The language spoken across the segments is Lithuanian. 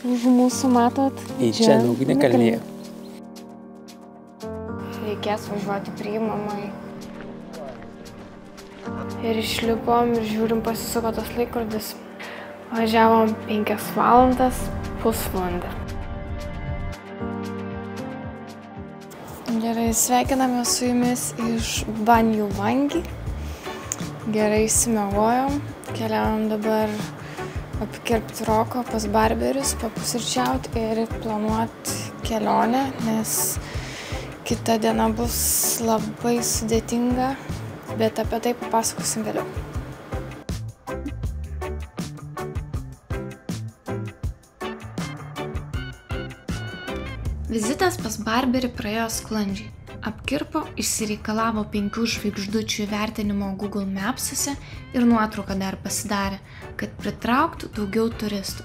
Ir už mūsų matot Į čia ugnikalnyje. Reikės važiuoti priimamai. Ir išlipom ir žiūrim, pasisuko tas laikrodis. Važiavom 5 valandas, pusvalandį. Gerai, sveikiname su jumis iš Banjuvangi. Gerai išsimiegojom. Keliavom dabar apkirpti roko pas barberius, papusryčiauti ir planuoti kelionę, nes kita diena bus labai sudėtinga, bet apie tai papasakosim vėliau. Vizitas pas barberį praėjo sklandžiai. Apkirpo, išsireikalavo 5 žvaigždučių įvertinimo Google Mapsuose ir nuotrauką dar pasidarė, kad pritrauktų daugiau turistų.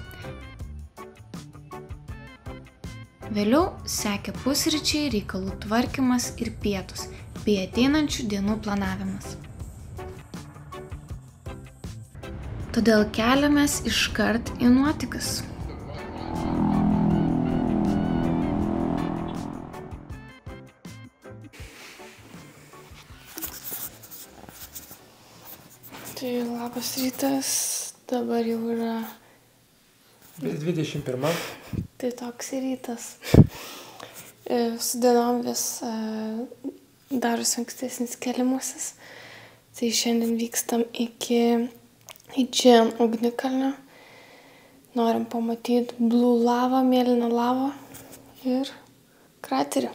Vėliau sekė pusryčiai, reikalų tvarkymas ir pietus, bei ateinančių dienų planavimas. Todėl keliamės iškart į nuotykius. Tai labas rytas, dabar jau yra... 21. Tai toks rytas. Su dienom vis darosi ankstesnis kelimasis. Tai šiandien vykstam iki Aegean ugnikalnio. Norim pamatyti Blue lavą, mėlyną lavą ir kraterį.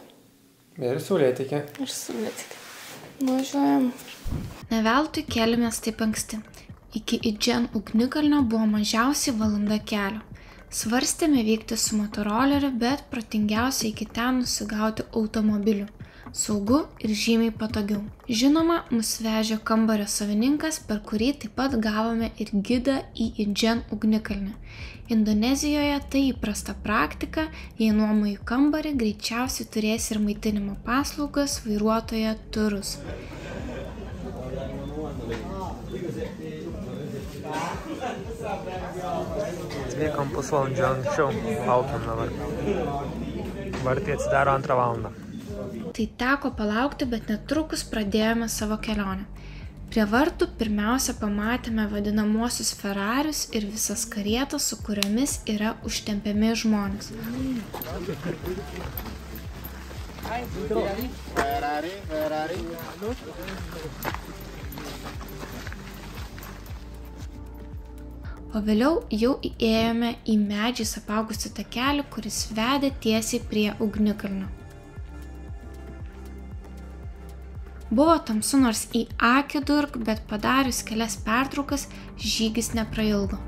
Ir saulėtekį. Nuvažiuojam. Ne veltui kėlėmės taip anksti. Iki Aegean ugnikalnio buvo mažiausiai valanda kelio. Svarstėme vykti su motoroleriu, bet protingiausia iki ten nusigauti automobiliu. Saugu ir žymiai patogiau. Žinoma, mus vežė kambario savininkas, per kurį taip pat gavome ir gidą į Aegean ugnikalnį. Indonezijoje tai įprasta praktika, jei nuomoji kambarį, greičiausiai turės ir maitinimo paslaugas, vairuotoją, turus. Atvykom pusvalandžio anksčiau, laukiam dabar. Vartai atsidaro 2 valandą. Tai teko palaukti, bet netrukus pradėjome savo kelionę. Prie vartų pirmiausia pamatėme vadinamuosius Ferrarius ir visas karietas, su kuriomis yra užtempiami žmonės. O vėliau jau įėjome į medžiais apaugusią takelį, kuris vedė tiesiai prie ugnikalnio. Buvo tamsu nors į akį durk, bet padarius kelias pertraukas, žygis neprailgo.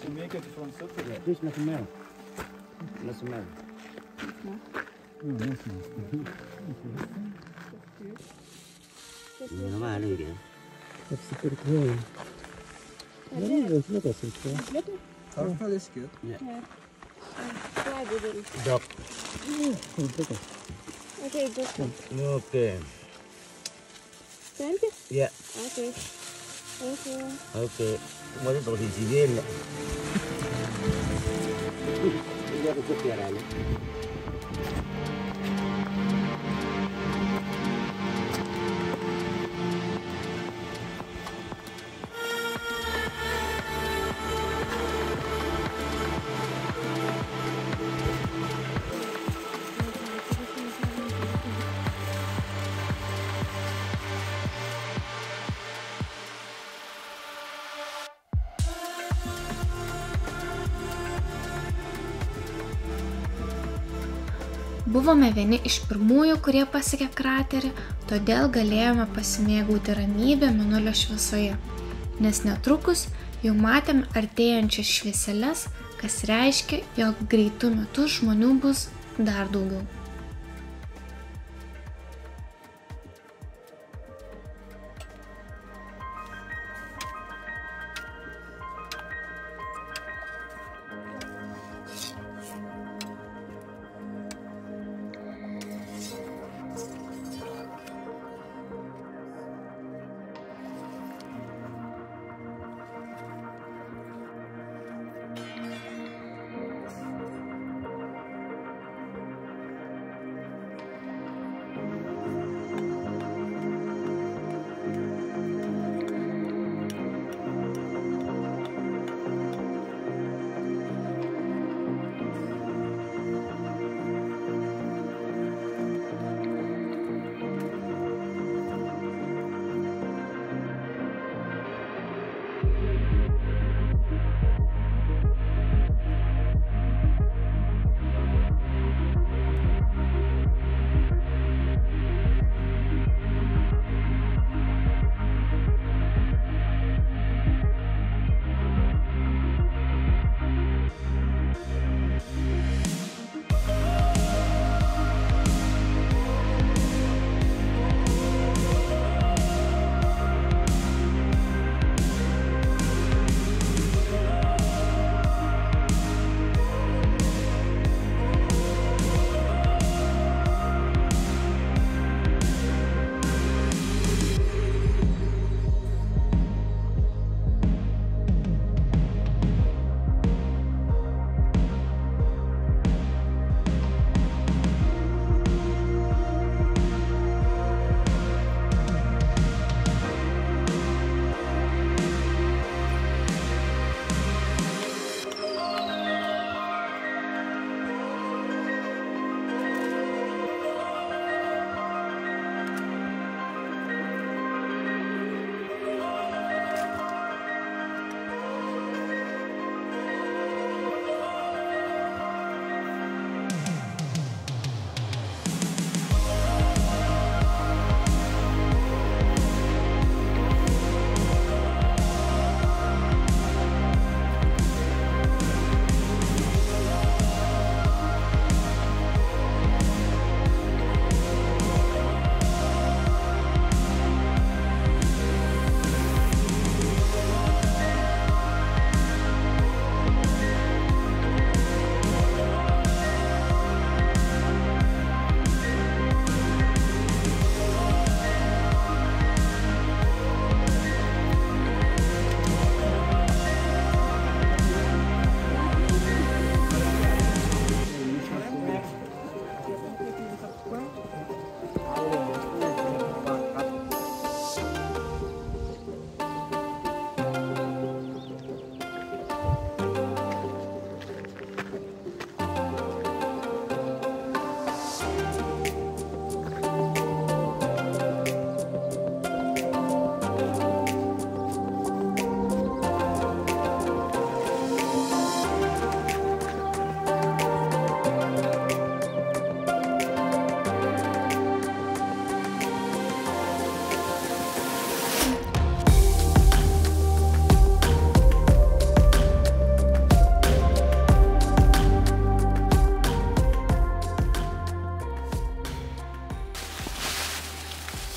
You make it from surface. Yeah, this not smell. Not smell. Nó mà đây kìa. Tarfal is good. Dog. Okay, just Okay. thank you. Yeah. Okay. Thank you. Okay. Mới tổ thì chỉ viên đấy. Bây giờ cái chút tiền này. Buvome vieni iš pirmųjų, kurie pasiekė kraterį, todėl galėjome pasimėgauti ramybę mėnulio šviesoje, nes netrukus jau matėme artėjančias švieseles, kas reiškia, jog greitų metų žmonių bus dar daugiau.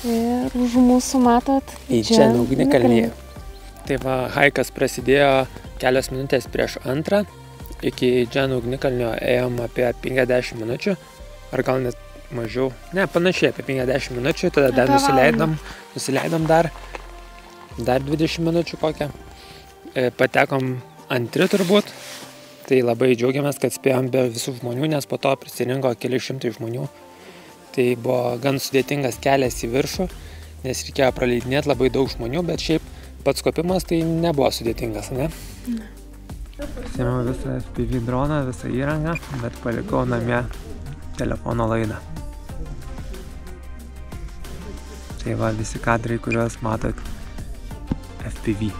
Ir už mūsų matot į Džen ugnikalnyje. Tai va, haikas prasidėjo kelios minutės prieš 2. Iki Džen ugnikalnio ėjom apie 50 minučių, ar gal net mažiau, ne, panašiai apie 50 minučių, tada dar nusileidom dar 20 minučių kokią. Patekom 2 turbūt, tai labai džiaugiamės, kad spėjom be visų žmonių, nes po to prisirinko keli šimtai žmonių. Tai buvo gan sudėtingas kelias į viršų, nes reikėjo praleidinėti labai daug žmonių, bet šiaip pats kopimas tai nebuvo sudėtingas, ne? Ne. Pasiėmiau visą FPV droną, visą įrangą, bet palikau namie telefono laidą. Tai va visi kadrai, kuriuos matot FPV.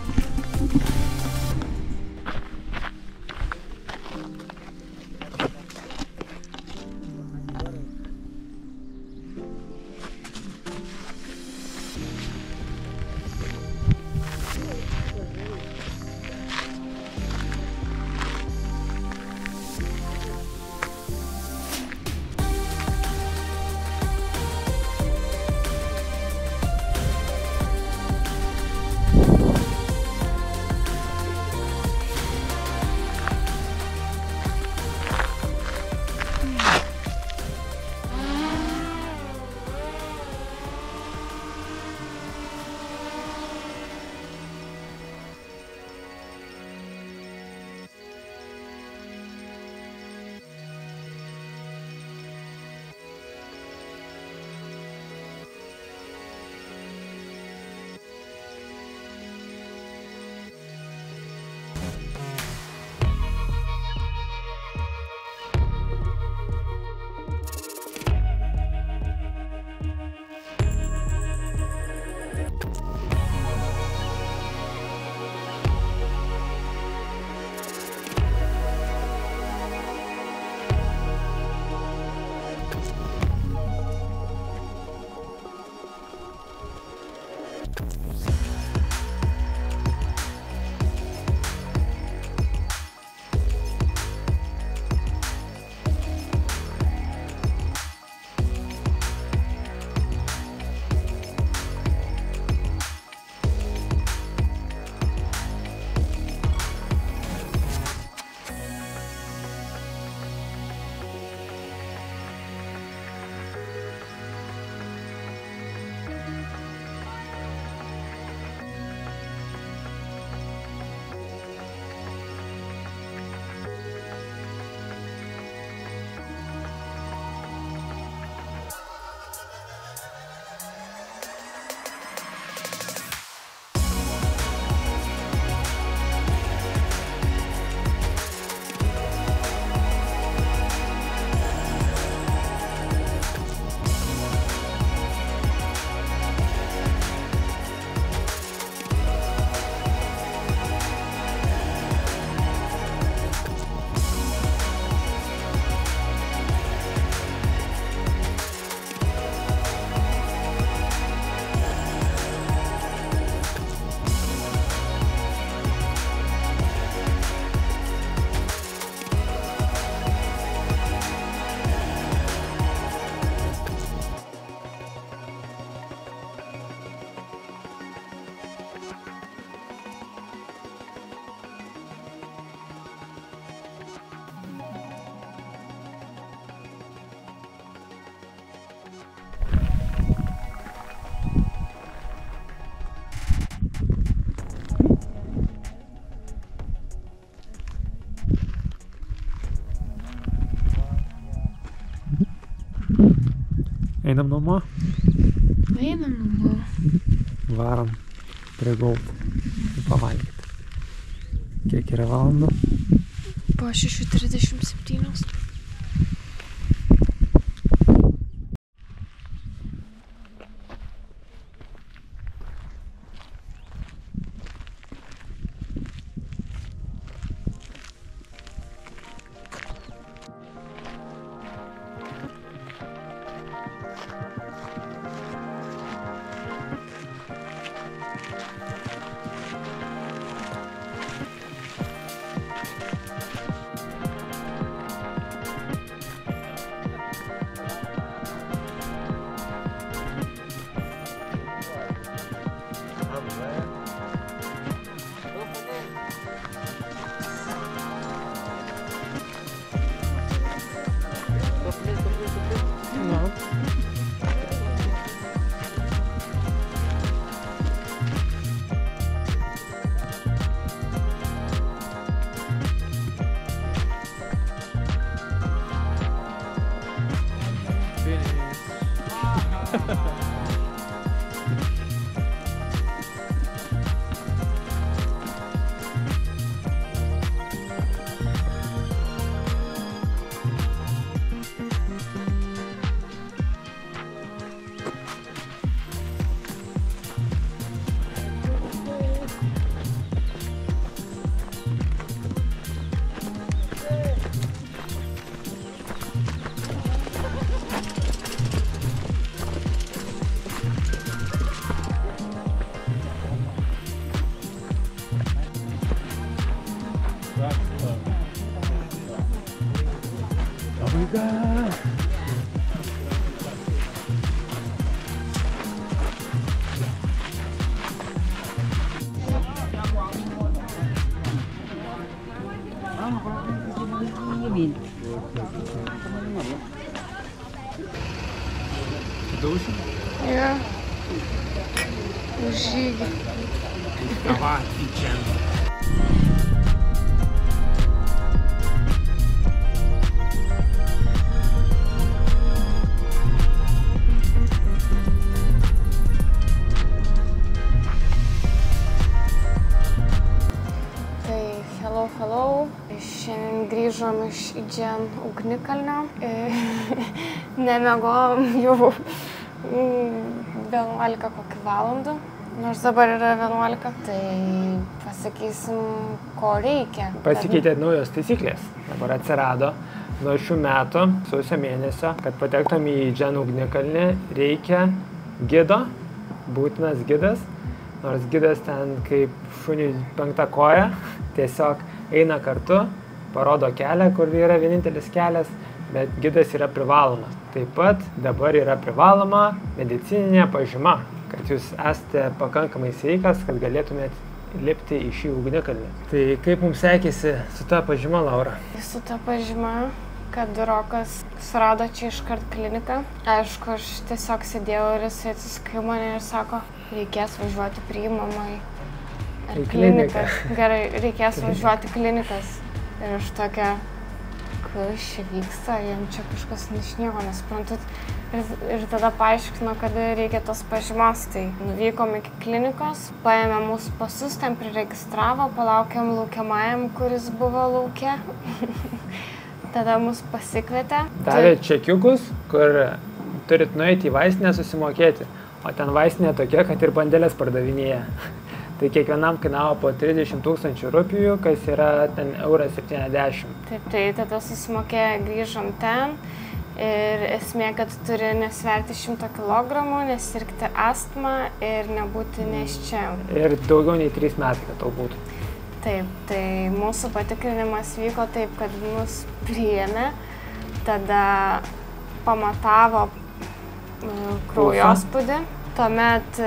Einam namo? Einam namo. Varom prie Gold pavalgyti. Kiek yra valandų? Po 6:37. Jo. Už žygį. Kava į čia. Hello. Šiandien grįžom iš Idžen ugnikalnio. Nemiegojom jau 11 kokį valandų, nors dabar yra 11. Tai pasakysim, ko reikia. Pasikeitė naujos taisyklės. Dabar atsirado nuo šių metų, sausio mėnesio, kad patektum į Idžen ugnikalnį, reikia gido, būtinas gidas. Nors gidas ten kaip šuniui 5 koja, tiesiog eina kartu, parodo kelią, kur yra vienintelis kelias, bet gidas yra privalomas. Taip pat dabar yra privaloma medicininė pažyma, kad jūs esate pakankamai sveikas, kad galėtumėt lipti į šį ugnikalnį. Tai kaip mums sekėsi su ta pažyma, Laura? Su ta pažyma, kad Rokas surado čia iškart kliniką. Aišku, aš tiesiog sėdėjau ir jis atsisuko į mane ir sako, reikės važiuoti priimamai. Ar kliniką? Gerai, reikės važiuoti klinikas. Ir aš tokia, kas čia vyksta, jam čia kažkas nieko nesuprantu. Ir tada paaiškino, kad reikia tos pažymos. Tai nuvykom iki klinikos, paėmė mūsų pasus, ten priregistravo, palaukėm laukiamajam, kuris buvo lauke. Tada mus pasikvietė. Davė čekiukus, kur turit nueiti į vaistinę susimokėti. O ten vaistinė tokia, kad ir bandelės pardavinėja. Tai kiekvienam kainavo po 30 000 rupijų, kas yra ten €70. Taip, tai tada susimokėję grįžom ten. Ir esmė, kad turi nesverti 100 kg, nesirgti astmą ir nebūti nėščia. Ir daugiau nei 3 metai, kad tau būtų. Taip, tai mūsų patikrinimas vyko taip, kad mus priėmė, tada pamatavo kraujospūdį, tuomet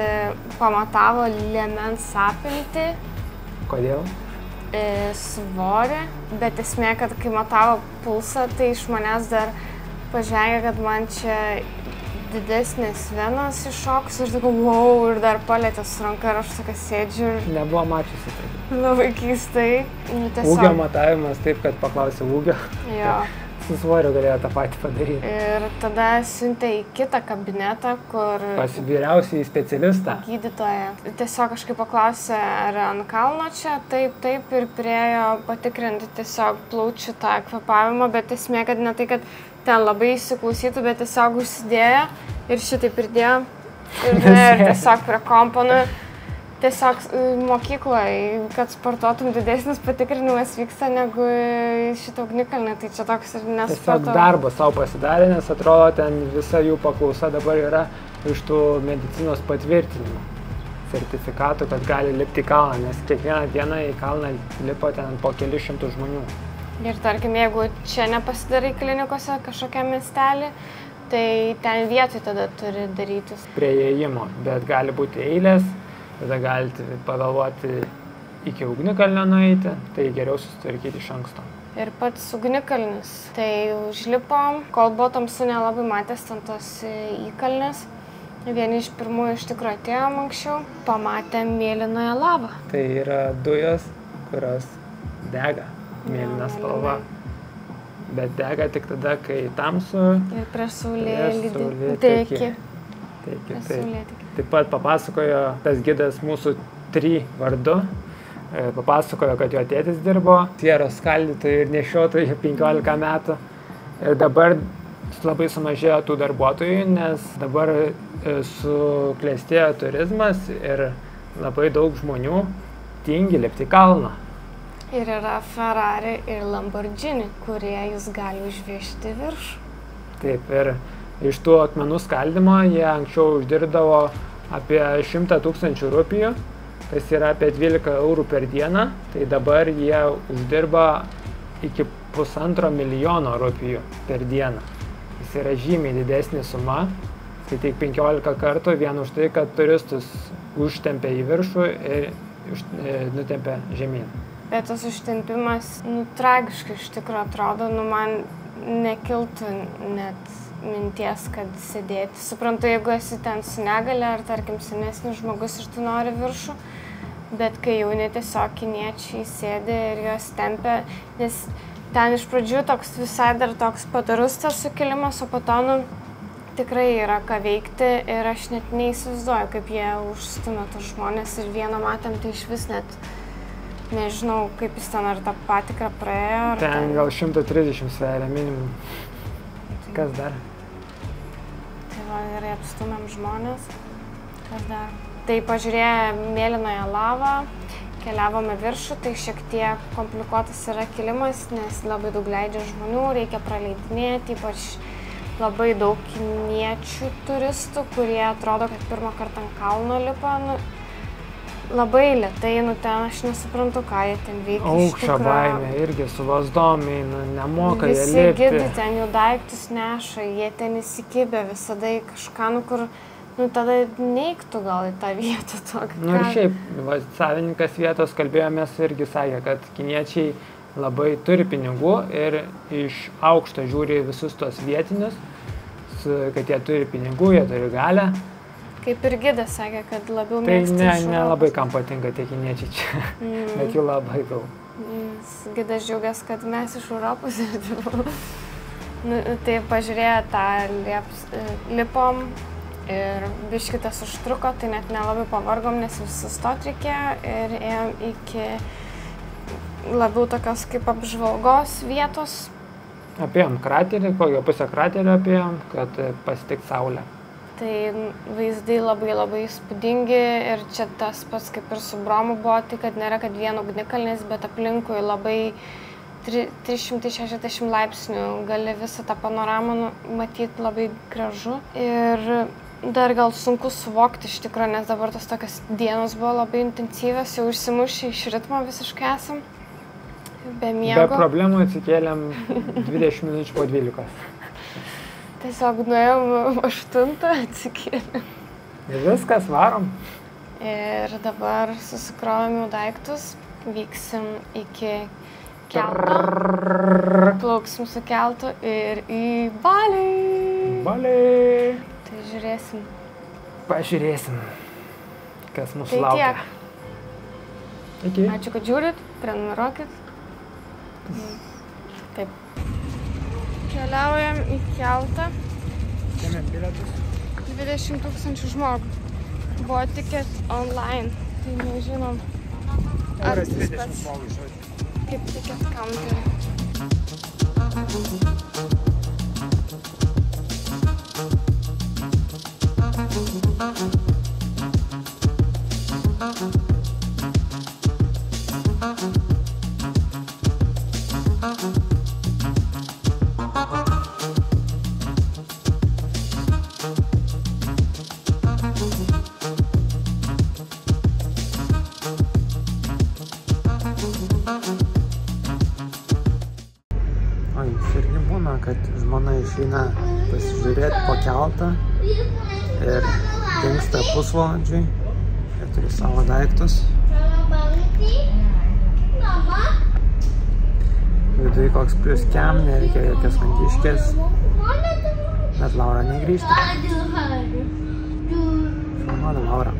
pamatavo liemens apimtį. Kodėl? Svorį, bet esmė, kad kai matavo pulsą, tai iš manęs dar pažengė, kad man čia didesnės venos iššoks ir sakau, wow, ir dar palėtė su ranka ir aš tokia sėdžiu ir... Nebuvo mačiusi tai. Labai keistai. Ūgio matavimas taip, kad paklausė ūgio. Jo, su svoriu galėjo tą patį padaryti. Ir tada siuntė į kitą kabinetą, kur... Pas vyriausiai specialistą. Gydytoja. Tiesiog kažkaip paklausė, ar ant kalno čia, taip, ir priejo patikrinti tiesiog plaučių tą kvėpavimą, bet esmė, kad ne tai, kad ten labai įsiklausytų, bet tiesiog užsidėjo ir šitaip pridėjo ir tiesiog prie komponų. Tiesiog mokykloje, kad sportuotum, didesnis patikrinimas vyksta negu šitą ugnikalnį, tai čia toks ir nesupratau. Tiesiog darbą savo pasidarė, nes atrodo, ten visa jų paklausa dabar yra iš tų medicinos patvirtinimų, sertifikatų, kad gali lipti į kalną, nes kiekvieną dieną į kalną lipo ten po kelių šimtų žmonių. Ir tarkim, jeigu čia nepasidarai klinikose kažkokią miestelį, tai ten vietoj tada turi darytis. Prie įėjimo, bet gali būti eilės. Tada galite pavėluoti iki ugnikalnio nueiti, tai geriau susitvarkyti iš anksto. Ir pats ugnikalnis. Tai užlipom, kol buvo tamsu nelabai matęs ten tos įkalnis. Vieni iš pirmųjų iš tikrųjų atėjom anksčiau, pamatėm mėlynąją lavą. Tai yra dujos, kurios dega, mėlyna spalva. Bet dega tik tada, kai tamsu ir prieš saulėlydį. Taip pat papasakojo tas gidas mūsų 3 vardu. Papasakojo, kad jo tėtis dirbo sieros skaldytojų ir nešiotojų 15 metų. Ir dabar labai sumažėjo tų darbuotojų, nes dabar suklestėjo turizmas ir labai daug žmonių tingi lipti į kalną. Ir yra Ferrari ir Lamborghini, kurie jūs gali užvežti viršų. Taip, ir iš tų akmenų skaldymo jie anksčiau uždirbdavo apie 100 000 rupijų, tas yra apie 12 eurų per dieną, tai dabar jie uždirba iki 1,5 milijono rupijų per dieną. Tas yra žymiai didesnė suma, tai tik 15 kartų vien už tai, kad turistus užtempia į viršų ir nutempia žemyn. Bet tas užtempimas, tragiškai iš tikrųjų atrodo, man nekiltų net minties, kad sėdėti. Suprantu, jeigu esi ten su negalia ar, tarkim, senesnis žmogus ir tu nori viršų, bet kai jauni tiesiog kiniečiai sėdi ir juos tempia, nes ten iš pradžių toks visai dar toks padarus tas sukilimas, o po to, tikrai yra ką veikti ir aš net neįsivaizduoju, kaip jie užstumia tos žmonės ir vieną matėm, tai iš vis net nežinau, kaip jis ten ar tą patikrą praėjo. Ten gal 130 sveria minimum. Kas dar? Tai va, gerai apstumėm žmonės. Kas dar? Tai pažiūrėję mėlynąją lavą, keliavome viršų, tai šiek tiek komplikuotas yra kilimas, nes labai daug leidžia žmonių, reikia praleidinėti, ypač labai daug kiniečių turistų, kurie atrodo, kad pirmą kartą ant kalno lipa. Labai lėtai, ten aš nesuprantu, ką jie ten veikia. Aukščio baimė, irgi su lazdom eina, nemoka jie lipti. Visi gidai ten jų daiktus neša, jie ten įsikibę visada į kažką, kur, tada neiktų gal į tą vietą tokią. Ir šiaip, savininkas vietos kalbėjomės irgi sakė, kad kiniečiai labai turi pinigų ir iš aukšto žiūri visus tos vietinius, kad jie turi pinigų, jie turi galią. Kaip ir gidas sakė, kad labiau mėgsta iš Europos. Tai nelabai kam patinka tie kiniečiai čia, bet jų labai daug. Gidas džiaugiasi, kad mes iš Europos tai pažiūrėję tą lipom ir biškitas užtruko, tai net nelabai pavargom, nes vis sustot reikėjo ir ėjom iki labiau tokios kaip apžvalgos vietos. Apėjom kraterį, kokią pusę kraterio apėjom, kad pasitikt saulę. Tai vaizdai labai įspūdingi ir čia tas pats kaip ir su Bromu buvo, tai kad nėra kad vien ugnikalnis, bet aplinkui labai 360 laipsnių gali visą tą panoramą matyti, labai gražu. Ir dar gal sunku suvokti iš tikrųjų, nes dabar tos tokios dienos buvo labai intensyvios, jau išsimušę iš ritmo visiškai esam, be miego. Be problemų atsikėlėm 20 minučių po 12. Tiesiog nuėjom 8, atsikėlėm. Ir viskas, varom. Ir dabar susikrovėm jau daiktus, vyksim iki kelto, plauksim su keltu ir į Balį. Balį. Tai žiūrėsim. Pažiūrėsim, kas mūsų laukia. Tai tiek. Ačiū, kad žiūrit, prenumeruokit. Taip. Keliaujam į keltą. Ėmėm bilietus. 20 000 žmogų. Buvo ticket online. Tai nežinom, ar tas pats kaip ticket counter. Irgi būna, kad žmona išeina pasižiūrėti po keltą ir dingsta pusvalandžiui ir turi savo daiktus. Viduje koks plius kem, nereikia jokios vangiškės, bet Laura negrįžta. Filmuoda Laura.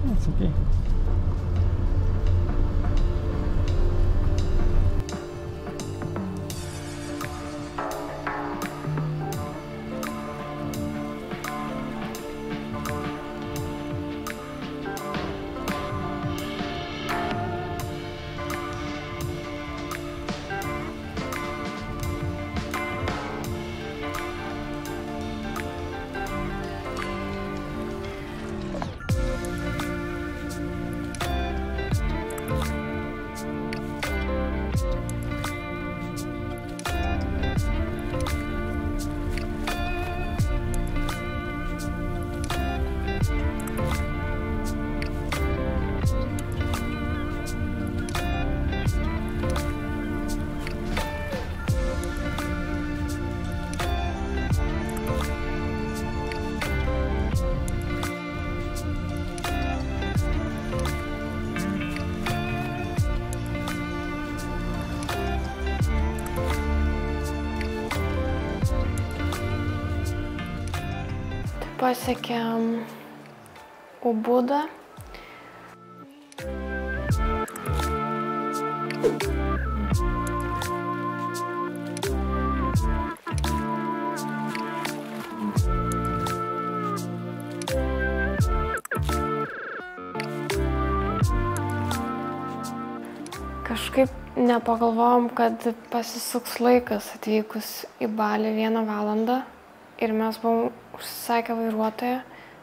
It's okay. Pasiekėm Ubudą. Kažkaip nepagalvojom, kad pasisuks laikas atvykus į Balį 1 valandą ir mes buvom užsisakę vairuotoją,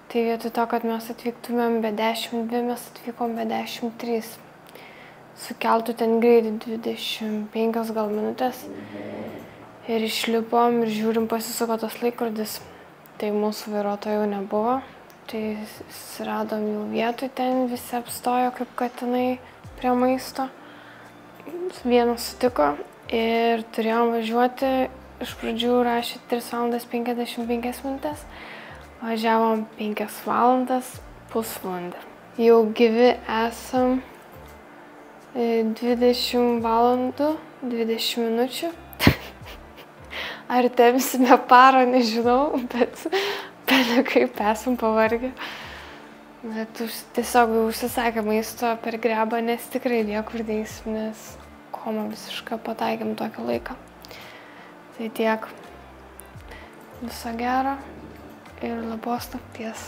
tai vietoj to, kad mes atvyktumėm be 10:02, mes atvykom be 10:03. Sukeltų ten greitį 25 gal minutės ir išlipom ir žiūrim, pasisuko tas laikrodis. Tai mūsų vairuotojo jau nebuvo, tai radom jau vietoj, ten visi apstojo kaip katinai prie maisto. Vienas sutiko ir turėjom važiuoti. Iš pradžių rašė 3 valandas 55 minutės, važiavom 5 valandas pusvalandį. Jau gyvi esam 20 valandų 20 minučių. Ar tempsime parą, nežinau, bet kaip esam pavargę. Bet tiesiog užsisakė maisto per grebą, nes tikrai niekur deisim, nes koma visiškai pataikėm tokį laiką. Tai tiek. Viso gero ir labos nakties.